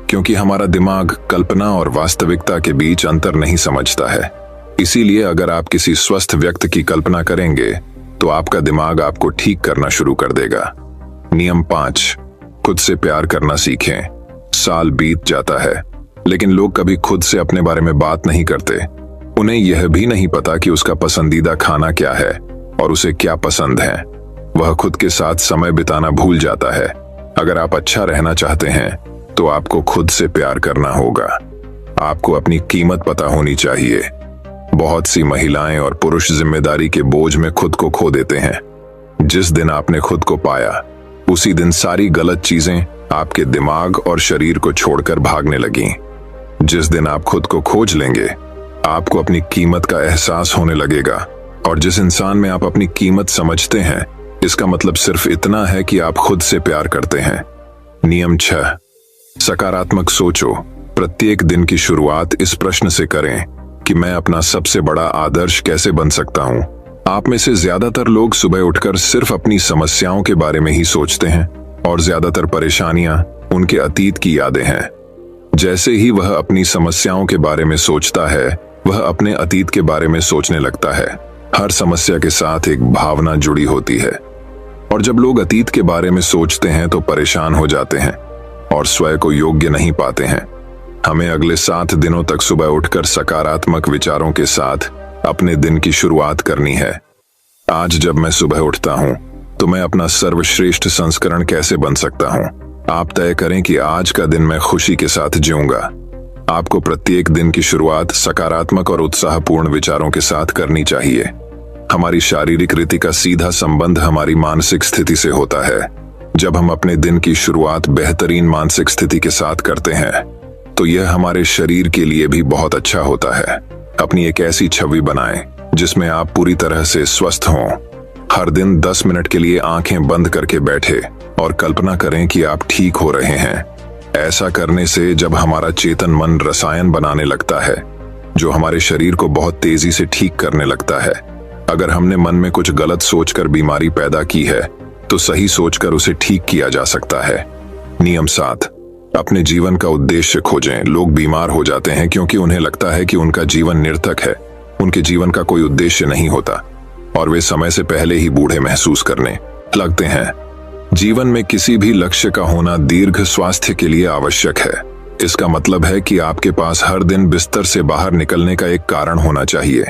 A: क्योंकि हमारा दिमाग कल्पना और वास्तविकता के बीच अंतर नहीं समझता है। इसीलिए अगर आप किसी स्वस्थ व्यक्ति की कल्पना करेंगे, तो आपका दिमाग आपको ठीक करना शुरू कर देगा। नियम 5, खुद से प्यार करना सीखें। साल बीत जाता है, लेकिन लोग कभी खुद से अपने बारे में बात नहीं करते। उन्हें यह भी नहीं पता कि उसका पसंदीदा खाना क्या है और उसे क्या पसंद है। वह खुद के साथ समय बिताना भूल जाता है। अगर आप अच्छा रहना चाहते हैं तो आपको खुद से प्यार करना होगा। आपको अपनी कीमत पता होनी चाहिए। बहुत सी महिलाएं और पुरुष जिम्मेदारी के बोझ में खुद को खो देते हैं। जिस दिन आपने खुद को पाया, उसी दिन सारी गलत चीजें आपके दिमाग और शरीर को छोड़कर भागने लगीं। जिस दिन आप खुद को खोज लेंगे, आपको अपनी कीमत का एहसास होने लगेगा। और जिस इंसान में आप अपनी कीमत समझते हैं, इसका मतलब सिर्फ इतना है कि आप खुद से प्यार करते हैं। नियम 6, सकारात्मक सोचो। प्रत्येक दिन की शुरुआत इस प्रश्न से करें कि मैं अपना सबसे बड़ा आदर्श कैसे बन सकता हूं। आप में से ज्यादातर लोग सुबह उठकर सिर्फ अपनी समस्याओं के बारे में ही सोचते हैं और ज्यादातर परेशानियां उनके अतीत की यादें हैं। जैसे ही वह अपनी समस्याओं के बारे में सोचता है, वह अपने अतीत के बारे में सोचने लगता है। हर समस्या के साथ एक भावना जुड़ी होती है, और जब लोग अतीत के बारे में सोचते हैं तो परेशान हो जाते हैं और स्वयं को योग्य नहीं पाते हैं। हमें अगले 7 दिनों तक सुबह उठकर सकारात्मक विचारों के साथ अपने दिन की शुरुआत करनी है। आज जब मैं सुबह उठता हूं तो मैं अपना सर्वश्रेष्ठ संस्करण कैसे बन सकता हूं। आप तय करें कि आज का दिन मैं खुशी के साथ जीऊंगा। आपको प्रत्येक दिन की शुरुआत सकारात्मक और उत्साहपूर्ण विचारों के साथ करनी चाहिए। हमारी शारीरिक रीति का सीधा संबंध हमारी मानसिक स्थिति से होता है। जब हम अपने दिन की शुरुआत बेहतरीन मानसिक स्थिति के साथ करते हैं तो यह हमारे शरीर के लिए भी बहुत अच्छा होता है। अपनी एक ऐसी छवि बनाएं जिसमें आप पूरी तरह से स्वस्थ हों। हर दिन 10 मिनट के लिए आंखें बंद करके बैठे और कल्पना करें कि आप ठीक हो रहे हैं। ऐसा करने से जब हमारा चेतन मन रसायन बनाने लगता है जो हमारे शरीर को बहुत तेजी से ठीक करने लगता है। अगर हमने मन में कुछ गलत सोचकर बीमारी पैदा की है तो सही सोचकर उसे ठीक किया जा सकता है। नियम 7, अपने जीवन का उद्देश्य खोजें। लोग बीमार हो जाते हैं क्योंकि उन्हें लगता है कि उनका जीवन निरर्थक है। उनके जीवन का कोई उद्देश्य नहीं होता और वे समय से पहले ही बूढ़े महसूस करने लगते हैं। जीवन में किसी भी लक्ष्य का होना दीर्घ स्वास्थ्य के लिए आवश्यक है। इसका मतलब है कि आपके पास हर दिन बिस्तर से बाहर निकलने का एक कारण होना चाहिए।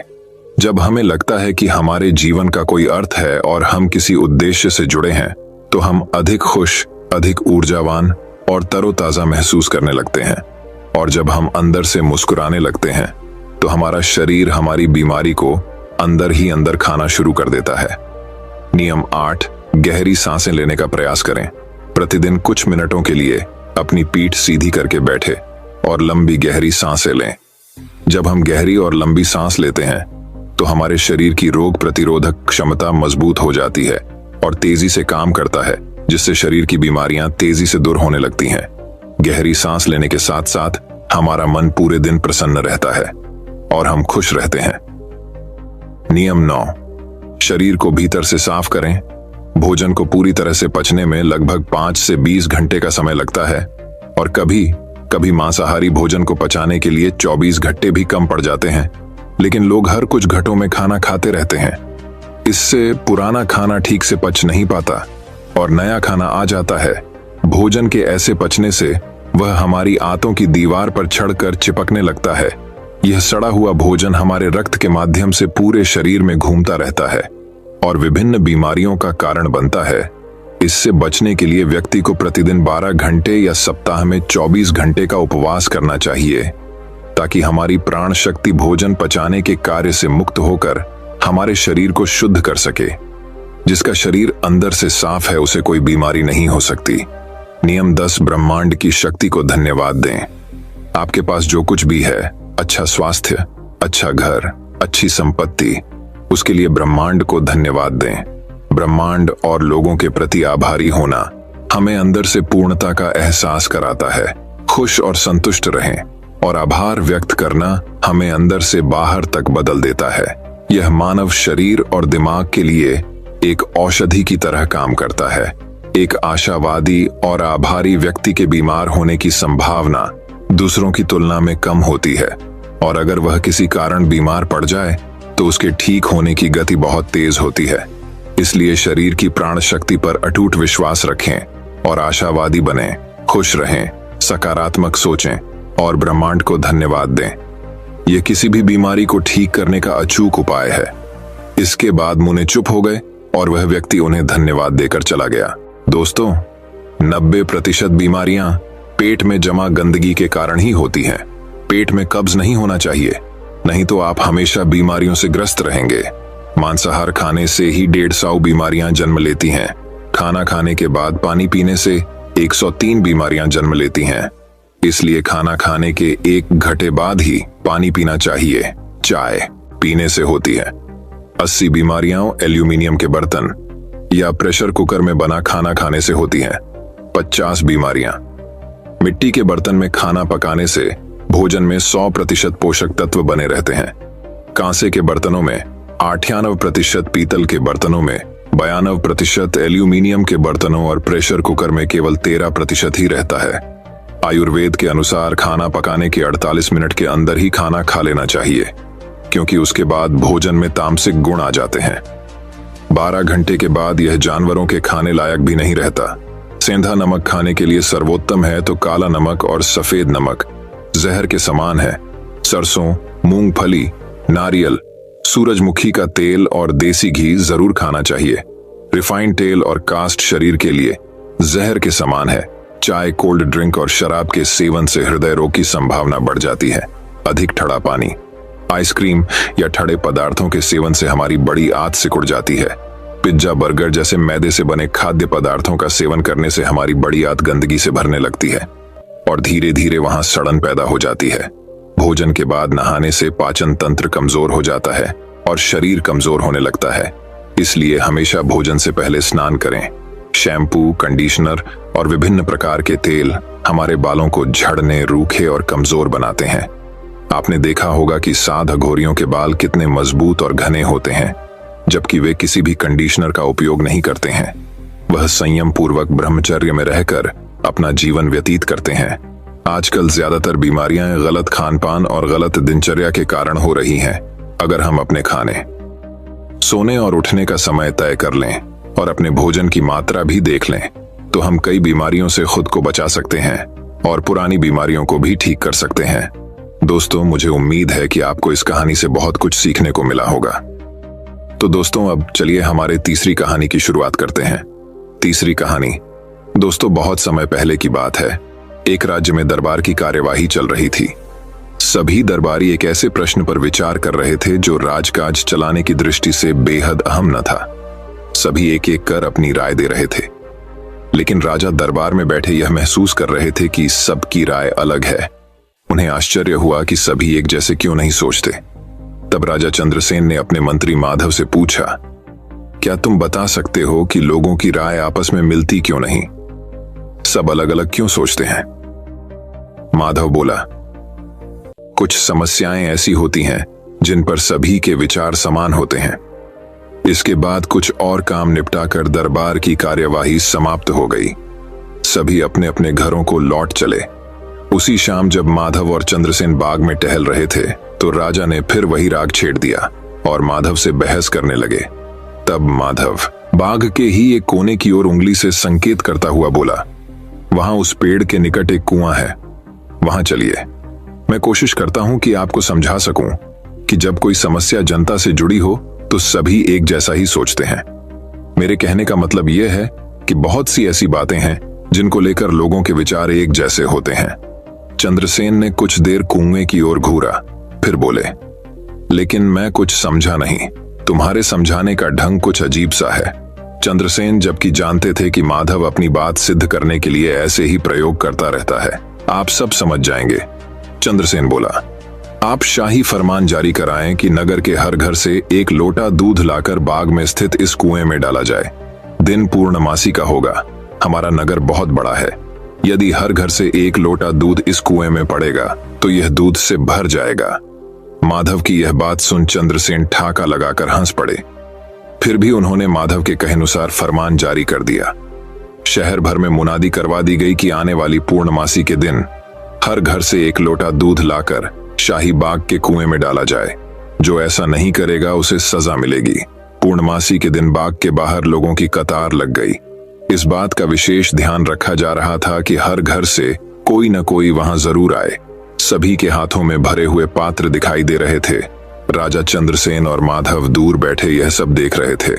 A: जब हमें लगता है कि हमारे जीवन का कोई अर्थ है और हम किसी उद्देश्य से जुड़े हैं, तो हम अधिक खुश, अधिक ऊर्जावान और तरोताजा महसूस करने लगते हैं। और जब हम अंदर से मुस्कुराने लगते हैं तो हमारा शरीर हमारी बीमारी को अंदर ही अंदर खाना शुरू कर देता है। नियम 8, गहरी सांसें लेने का प्रयास करें। प्रतिदिन कुछ मिनटों के लिए अपनी पीठ सीधी करके बैठे और लंबी गहरी सांसें लें। जब हम गहरी और लंबी सांस लेते हैं तो हमारे शरीर की रोग प्रतिरोधक क्षमता मजबूत हो जाती है और तेजी से काम करता है, जिससे शरीर की बीमारियां तेजी से दूर होने लगती हैं। गहरी सांस लेने के साथ साथ हमारा मन पूरे दिन प्रसन्न रहता है और हम खुश रहते हैं। नियम 9, शरीर को भीतर से साफ करें। भोजन को पूरी तरह से पचने में लगभग 5 से 20 घंटे का समय लगता है और कभी कभी मांसाहारी भोजन को पचाने के लिए 24 घंटे भी कम पड़ जाते हैं। लेकिन लोग हर कुछ घंटों में खाना खाते रहते हैं। इससे पुराना खाना ठीक से पच नहीं पाता और नया खाना आ जाता है। भोजन के ऐसे पचने से वह हमारी आंतों की दीवार पर चढ़कर चिपकने लगता है। यह सड़ा हुआ भोजन हमारे रक्त के माध्यम से पूरे शरीर में घूमता रहता है और विभिन्न बीमारियों का कारण बनता है। इससे बचने के लिए व्यक्ति को प्रतिदिन 12 घंटे या सप्ताह में 24 घंटे का उपवास करना चाहिए, ताकि हमारी प्राण शक्ति भोजन पचाने के कार्य से मुक्त होकर हमारे शरीर को शुद्ध कर सके। जिसका शरीर अंदर से साफ है, उसे कोई बीमारी नहीं हो सकती। नियम 10, ब्रह्मांड की शक्ति को धन्यवाद दें। आपके पास जो कुछ भी है, अच्छा स्वास्थ्य, अच्छा घर, अच्छी संपत्ति, उसके लिए ब्रह्मांड को धन्यवाद दें। ब्रह्मांड और लोगों के प्रति आभारी होना हमें अंदर से पूर्णता का एहसास कराता है। खुश और संतुष्ट रहें और आभार व्यक्त करना हमें अंदर से बाहर तक बदल देता है। यह मानव शरीर और दिमाग के लिए एक औषधि की तरह काम करता है। एक आशावादी और आभारी व्यक्ति के बीमार होने की संभावना दूसरों की तुलना में कम होती है, और अगर वह किसी कारण बीमार पड़ जाए तो उसके ठीक होने की गति बहुत तेज होती है। इसलिए शरीर की प्राण शक्ति पर अटूट विश्वास रखें और आशावादी बने, खुश रहें, सकारात्मक सोचें और ब्रह्मांड को धन्यवाद दें। यह किसी भी बीमारी को ठीक करने का अचूक उपाय है। इसके बाद मुने चुप हो गए और वह व्यक्ति उन्हें धन्यवाद देकर चला गया। दोस्तों, 90% बीमारियां पेट में जमा गंदगी के कारण ही होती हैं। पेट में कब्ज नहीं होना चाहिए, नहीं तो आप हमेशा बीमारियों से ग्रस्त रहेंगे। मांसाहार खाने से ही 150 बीमारियां जन्म लेती हैं। खाना खाने के बाद पानी पीने से 103 बीमारियां जन्म लेती हैं। इसलिए खाना खाने के 1 घंटे बाद ही पानी पीना चाहिए। चाय पीने से होती है। 80 बीमारियां एल्यूमिनियम के बर्तन या प्रेशर कुकर में बना खाना खाने से होती हैं। 50 बीमारियां मिट्टी के बर्तन में खाना पकाने से भोजन में 100% पोषक तत्व बने रहते हैं। कांसे के बर्तनों में 98%, पीतल के बर्तनों में 92%, एल्यूमिनियम के बर्तनों और प्रेशर कुकर में केवल 13% ही रहता है। आयुर्वेद के अनुसार खाना पकाने के 48 मिनट के अंदर ही खाना खा लेना चाहिए, क्योंकि उसके बाद भोजन में तामसिक गुण आ जाते हैं। 12 घंटे के बाद यह जानवरों के खाने लायक भी नहीं रहता। सेंधा नमक खाने के लिए सर्वोत्तम है, तो काला नमक और सफेद नमक जहर के समान है। सरसों, मूंगफली, नारियल, सूरजमुखी का तेल और देसी घी जरूर खाना चाहिए। रिफाइंड तेल और कास्ट शरीर के लिए जहर के समान है। चाय, कोल्ड ड्रिंक और शराब के सेवन से हृदय रोग की संभावना बढ़ जाती है। अधिक ठंडा पानी, आइसक्रीम या ठंडे पदार्थों के सेवन से हमारी बड़ी आंत सिकुड़ जाती है। पिज्जा, बर्गर जैसे मैदे से बने खाद्य पदार्थों का सेवन करने से हमारी बड़ी आंत गंदगी से भरने लगती है और धीरे धीरे वहां सड़न पैदा हो जाती है। भोजन के बाद नहाने से पाचन तंत्र कमजोर हो जाता है और शरीर कमजोर होने लगता है। इसलिए हमेशा भोजन से पहले स्नान करें। शैम्पू, कंडीशनर और विभिन्न प्रकार के तेल हमारे बालों को झड़ने, रूखे और कमजोर बनाते हैं। आपने देखा होगा कि साध अघोरियों के बाल कितने मजबूत और घने होते हैं, जबकि वे किसी भी कंडीशनर का उपयोग नहीं करते हैं। वह संयम पूर्वक ब्रह्मचर्य में रहकर अपना जीवन व्यतीत करते हैं। आजकल ज्यादातर बीमारियां गलत खानपान और गलत दिनचर्या के कारण हो रही हैं। अगर हम अपने खाने, सोने और उठने का समय तय कर लें और अपने भोजन की मात्रा भी देख लें, तो हम कई बीमारियों से खुद को बचा सकते हैं और पुरानी बीमारियों को भी ठीक कर सकते हैं। दोस्तों, मुझे उम्मीद है कि आपको इस कहानी से बहुत कुछ सीखने को मिला होगा। तो दोस्तों, अब चलिए हमारे तीसरी कहानी की शुरुआत करते हैं। तीसरी कहानी दोस्तों बहुत समय पहले की बात है। एक राज्य में दरबार की कार्यवाही चल रही थी। सभी दरबारी एक ऐसे प्रश्न पर विचार कर रहे थे जो राजकाज चलाने की दृष्टि से बेहद अहम न था। सभी एक एक कर अपनी राय दे रहे थे, लेकिन राजा दरबार में बैठे यह महसूस कर रहे थे कि सबकी राय अलग है। उन्हें आश्चर्य हुआ कि सभी एक जैसे क्यों नहीं सोचते। तब राजा चंद्रसेन ने अपने मंत्री माधव से पूछा, क्या तुम बता सकते हो कि लोगों की राय आपस में मिलती क्यों नहीं? सब अलग अलग क्यों सोचते हैं? माधव बोला, कुछ समस्याएं ऐसी होती हैं जिन पर सभी के विचार समान होते हैं। इसके बाद कुछ और काम निपटाकर दरबार की कार्यवाही समाप्त हो गई। सभी अपने अपने घरों को लौट चले। उसी शाम जब माधव और चंद्रसेन बाग में टहल रहे थे, तो राजा ने फिर वही राग छेड़ दिया और माधव से बहस करने लगे। तब माधव बाग के ही एक कोने की ओर उंगली से संकेत करता हुआ बोला, वहां उस पेड़ के निकट एक कुआं है, वहां चलिए। मैं कोशिश करता हूं कि आपको समझा सकूं कि जब कोई समस्या जनता से जुड़ी हो तो सभी एक जैसा ही सोचते हैं। मेरे कहने का मतलब यह है कि बहुत सी ऐसी बातें हैं जिनको लेकर लोगों के विचार एक जैसे होते हैं। चंद्रसेन ने कुछ देर कुएं की ओर घूरा, फिर बोले, लेकिन मैं कुछ समझा नहीं। तुम्हारे समझाने का ढंग कुछ अजीब सा है। चंद्रसेन जबकि जानते थे कि माधव अपनी बात सिद्ध करने के लिए ऐसे ही प्रयोग करता रहता है। आप सब समझ जाएंगे। चंद्रसेन बोला, आप शाही फरमान जारी कराएं कि नगर के हर घर से 1 लोटा दूध लाकर बाग में स्थित इस कुएं में डाला जाए। दिन पूर्णमासी का होगा। हमारा नगर बहुत बड़ा है। यदि हर घर से 1 लोटा दूध इस कुएं में पड़ेगा तो यह दूध से भर जाएगा। माधव की यह बात सुन चंद्रसेन ठाका लगाकर हंस पड़े। फिर भी उन्होंने माधव के कहेनुसार फरमान जारी कर दिया। शहर भर में मुनादी करवा दी गई कि आने वाली पूर्णमासी के दिन हर घर से 1 लोटा दूध लाकर शाही बाग के कुएं में डाला जाए। जो ऐसा नहीं करेगा उसे सजा मिलेगी। पूर्णमासी के दिन बाग के बाहर लोगों की कतार लग गई। इस बात का विशेष ध्यान रखा जा रहा था कि हर घर से कोई न कोई वहां जरूर आए। सभी के हाथों में भरे हुए पात्र दिखाई दे रहे थे। राजा चंद्रसेन और माधव दूर बैठे यह सब देख रहे थे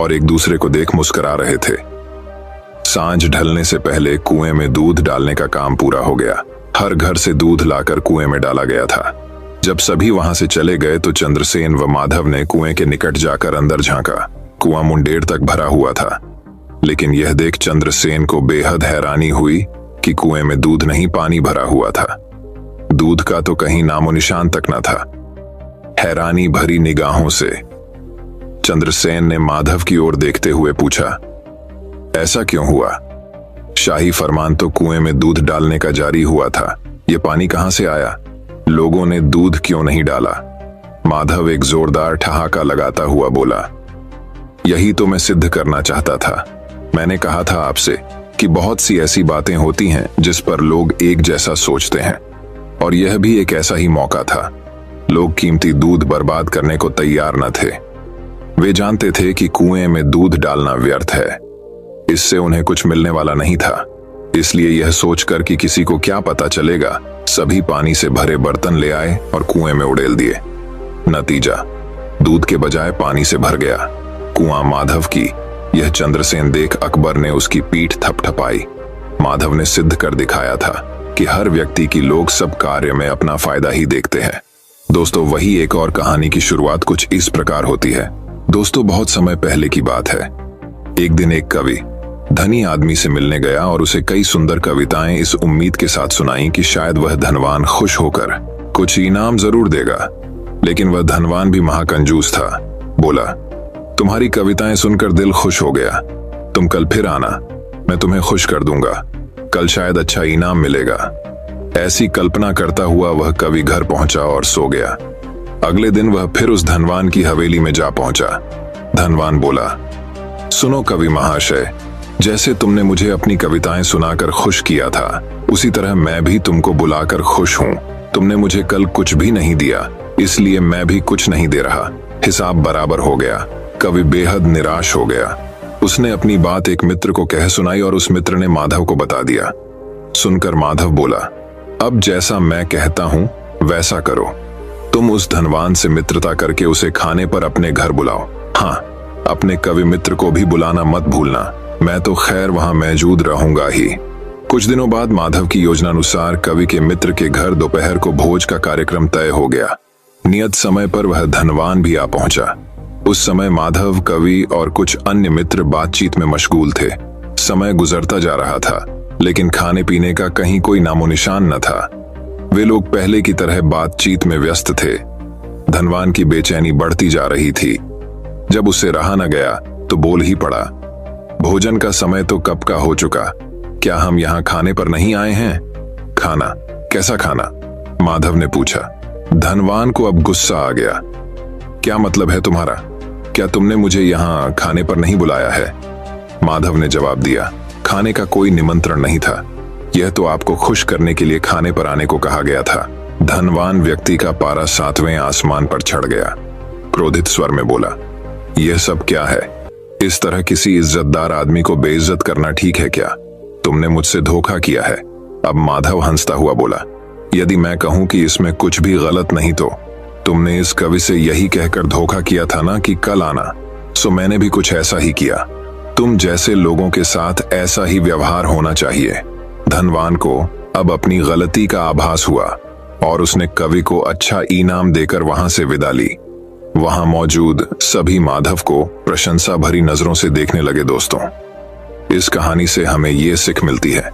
A: और एक दूसरे को देख मुस्कुरा रहे थे। सांझ ढलने से पहले कुएं में दूध डालने का काम पूरा हो गया। हर घर से दूध लाकर कुएं में डाला गया था। जब सभी वहां से चले गए तो चंद्रसेन व माधव ने कुएं के निकट जाकर अंदर झांका। कुआं मुंडेर तक भरा हुआ था, लेकिन यह देख चंद्रसेन को बेहद हैरानी हुई कि कुएं में दूध नहीं, पानी भरा हुआ था। दूध का तो कहीं नामो निशान तक न था। हैरानी भरी निगाहों से चंद्रसेन ने माधव की ओर देखते हुए पूछा, ऐसा क्यों हुआ? शाही फरमान तो कुएं में दूध डालने का जारी हुआ था, ये पानी कहां से आया? लोगों ने दूध क्यों नहीं डाला? माधव एक जोरदार ठहाका लगाता हुआ बोला, यही तो मैं सिद्ध करना चाहता था। मैंने कहा था आपसे कि बहुत सी ऐसी बातें होती हैं जिस पर लोग एक जैसा सोचते हैं, और यह भी एक ऐसा ही मौका था। लोग कीमती दूध बर्बाद करने को तैयार न थे। वे जानते थे कि कुएं में दूध डालना व्यर्थ है, इससे उन्हें कुछ मिलने वाला नहीं था। इसलिए यह सोचकर कि किसी को क्या पता चलेगा, सभी पानी से भरे बर्तन ले आए और कुएं में उड़ेल दिए। नतीजा, दूध के बजाय पानी से भर गया। कुआं माधव की यह चंद्रसेन देख अकबर ने उसकी पीठ थपथपाई। माधव ने सिद्ध कर दिखाया था कि हर व्यक्ति की लोग सब कार्य में अपना फायदा ही देखते हैं। दोस्तों, वही एक और कहानी की शुरुआत कुछ इस प्रकार होती है। दोस्तों, बहुत समय पहले की बात है। एक दिन एक कवि धनी आदमी से मिलने गया और उसे कई सुंदर कविताएं इस उम्मीद के साथ सुनाई कि शायद वह धनवान खुश होकर कुछ इनाम जरूर देगा। लेकिन वह धनवान भी महाकंजूस था। बोला, तुम्हारी कविताएं सुनकर दिल खुश हो गया, तुम कल फिर आना, मैं तुम्हें खुश कर दूंगा, कल शायद अच्छा इनाम मिलेगा। ऐसी कल्पना करता हुआ वह कवि घर पहुंचा और सो गया। अगले दिन वह फिर उस धनवान की हवेली में जा पहुंचा। धनवान बोला, सुनो कवि महाशय, जैसे तुमने मुझे अपनी कविताएं सुनाकर खुश किया था, उसी तरह मैं भी तुमको बुलाकर खुश हूं। तुमने मुझे कल कुछ भी नहीं दिया, इसलिए मैं भी कुछ नहीं दे रहा। हिसाब बराबर हो गया। कवि बेहद निराश हो गया। उसने अपनी बात एक मित्र को कह सुनाई और उस मित्र ने माधव को बता दिया। सुनकर माधव बोला, अब जैसा मैं कहता हूं वैसा करो। तुम उस धनवान से मित्रता करके उसे खाने पर अपने घर बुलाओ। हाँ, अपने कवि मित्र को भी बुलाना मत भूलना, मैं तो खैर वहां मौजूद रहूंगा ही। कुछ दिनों बाद माधव की योजनानुसार कवि के मित्र के घर दोपहर को भोज का कार्यक्रम तय हो गया। नियत समय पर वह धनवान भी आ पहुंचा। उस समय माधव, कवि और कुछ अन्य मित्र बातचीत में मशगूल थे। समय गुजरता जा रहा था, लेकिन खाने पीने का कहीं कोई नामो निशान न था। वे लोग पहले की तरह बातचीत में व्यस्त थे। धनवान की बेचैनी बढ़ती जा रही थी। जब उसे रहा न गया तो बोल ही पड़ा, भोजन का समय तो कब का हो चुका, क्या हम यहाँ खाने पर नहीं आए हैं? खाना? कैसा खाना? माधव ने पूछा। धनवान को अब गुस्सा आ गया। क्या मतलब है तुम्हारा? क्या तुमने मुझे यहाँ खाने पर नहीं बुलाया है? माधव ने जवाब दिया, खाने का कोई निमंत्रण नहीं था, यह तो आपको खुश करने के लिए खाने पर आने को कहा गया था। धनवान व्यक्ति का पारा 7वें आसमान पर चढ़ गया। क्रोधित स्वर में बोला, यह सब क्या है? इस तरह किसी इज्जतदार आदमी को बेइज्जत करना ठीक है क्या? तुमने मुझसे धोखा किया है। अब माधव हंसता हुआ बोला, यदि मैं कहूं कि इसमें कुछ भी गलत नहीं तो तुमने इस कवि से यही कहकर धोखा किया था ना कि कल आना, सो मैंने भी कुछ ऐसा ही किया। तुम जैसे लोगों के साथ ऐसा ही व्यवहार होना चाहिए। धनवान को अब अपनी गलती का आभास हुआ और उसने कवि को अच्छा इनाम देकर वहां से विदा ली। वहां मौजूद सभी माधव को प्रशंसा भरी नजरों से देखने लगे। दोस्तों, इस कहानी से हमें यह सीख मिलती है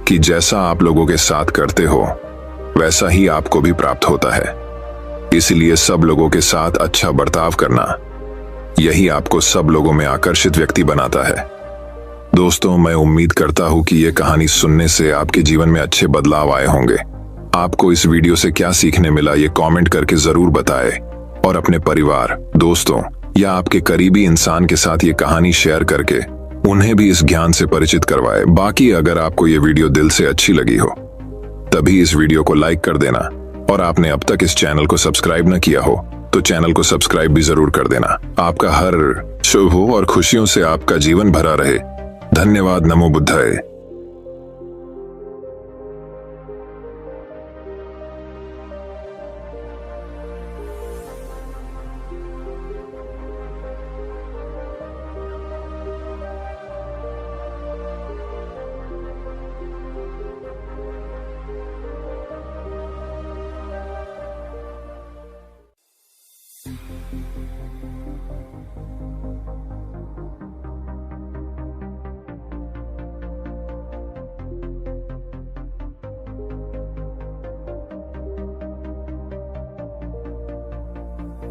A: कि जैसा आप लोगों के साथ करते हो वैसा ही आपको भी प्राप्त होता है। इसलिए सब लोगों के साथ अच्छा बर्ताव करना, यही आपको सब लोगों में आकर्षित व्यक्ति बनाता है। दोस्तों, मैं उम्मीद करता हूं कि यह कहानी सुनने से आपके जीवन में अच्छे बदलाव आए होंगे। आपको इस वीडियो से क्या सीखने मिला ये कमेंट करके जरूर बताएं और अपने परिवार, दोस्तों या आपके करीबी इंसान के साथ ये कहानी शेयर करके उन्हें भी इस ज्ञान से परिचित करवाएं। बाकी अगर आपको ये वीडियो दिल से अच्छी लगी हो तभी इस वीडियो को लाइक कर देना, और आपने अब तक इस चैनल को सब्सक्राइब न किया हो तो चैनल को सब्सक्राइब भी जरूर कर देना। आपका हर शुभ हो और खुशियों से आपका जीवन भरा रहे। धन्यवाद। नमो बुद्धाय।